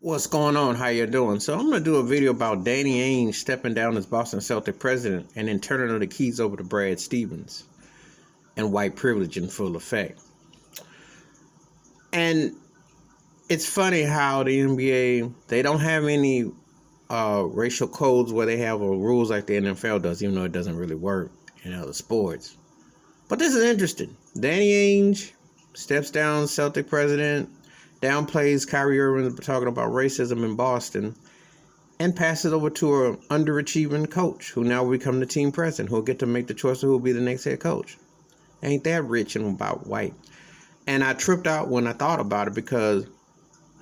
What's going on? How you doing? So I'm gonna do a video about Danny Ainge stepping down as Boston Celtics president and then turning the keys over to Brad Stevens and white privilege in full effect. And it's funny how the NBA, they don't have any racial codes where they have rules like the NFL does, even though it doesn't really work in other sports. But this is interesting. Danny Ainge steps down, Celtic president, downplays Kyrie Irving talking about racism in Boston, and passes over to an underachieving coach who now will become the team president, who will get to make the choice of who will be the next head coach. Ain't that rich and about white? And I tripped out when I thought about it because,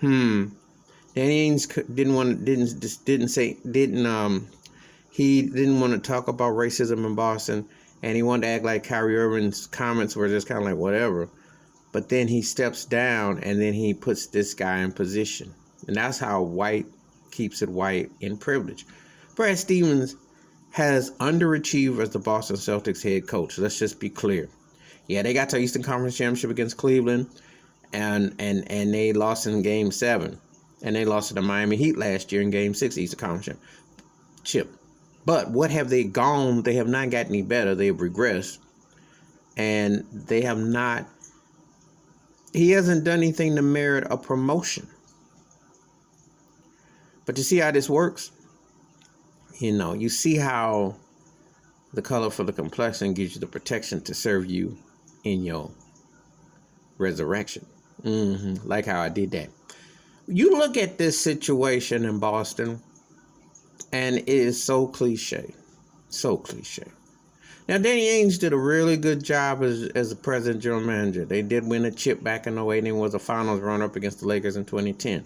Danny Ainge he didn't want to talk about racism in Boston, and he wanted to act like Kyrie Irving's comments were just kind of like whatever. But then he steps down, and then he puts this guy in position. And that's how white keeps it white in privilege. Brad Stevens has underachieved as the Boston Celtics head coach. Let's just be clear. Yeah, they got to Eastern Conference Championship against Cleveland, and they lost in Game 7. And they lost to the Miami Heat last year in Game 6 Eastern Conference Championship. But what have they gone? They have not gotten any better. They've regressed. And they have not... He hasn't done anything to merit a promotion. But you see how this works? You see how the color for the complexion gives you the protection to serve you in your resurrection. Like how I did that. You look at this situation in Boston, and it is so cliche. So cliche. Now, Danny Ainge did a really good job as a president general manager. They did win a chip back in 2008 and was a finals runner-up against the Lakers in 2010.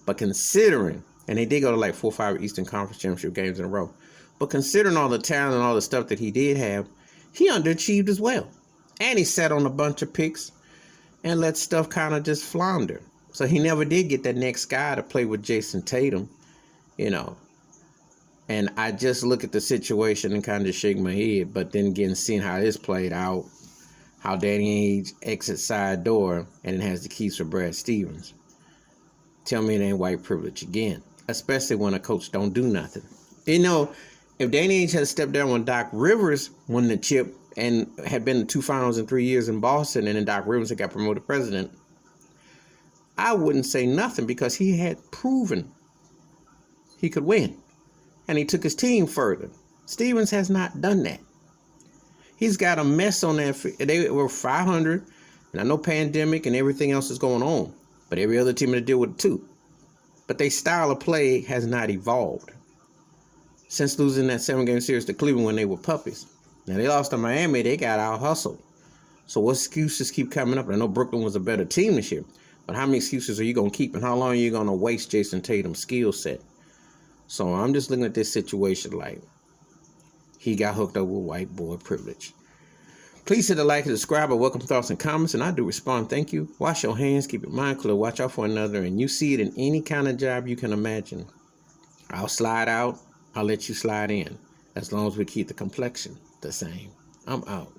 But considering, and they did go to like 4 or 5 Eastern Conference Championship games in a row, but considering all the talent and all the stuff that he did have, he underachieved as well. And he sat on a bunch of picks and let stuff kind of just flounder. So he never did get that next guy to play with Jason Tatum, And I just look at the situation and kind of shake my head. But then again, seeing how this played out, how Danny Ainge exits side door and it has the keys for Brad Stevens. Tell me it ain't white privilege again, especially when a coach don't do nothing. If Danny Ainge had stepped down when Doc Rivers won the chip and had been to 2 finals in 3 years in Boston, and then Doc Rivers had got promoted president, I wouldn't say nothing because he had proven he could win. And he took his team further. Stevens has not done that. He's got a mess on that. They were 500, and I know pandemic and everything else is going on, but every other team had to deal with it too. But their style of play has not evolved since losing that 7-game series to Cleveland when they were puppies. Now they lost to Miami, they got out hustled. So what excuses keep coming up? I know Brooklyn was a better team this year, but how many excuses are you going to keep, and how long are you going to waste Jason Tatum's skill set? So I'm just looking at this situation like he got hooked up with white boy privilege. Please hit the like and subscribe. I welcome thoughts and comments, and I do respond. Thank you. Wash your hands. Keep your mind clear. Watch out for another. And you see it in any kind of job you can imagine. I'll slide out. I'll let you slide in. As long as we keep the complexion the same. I'm out.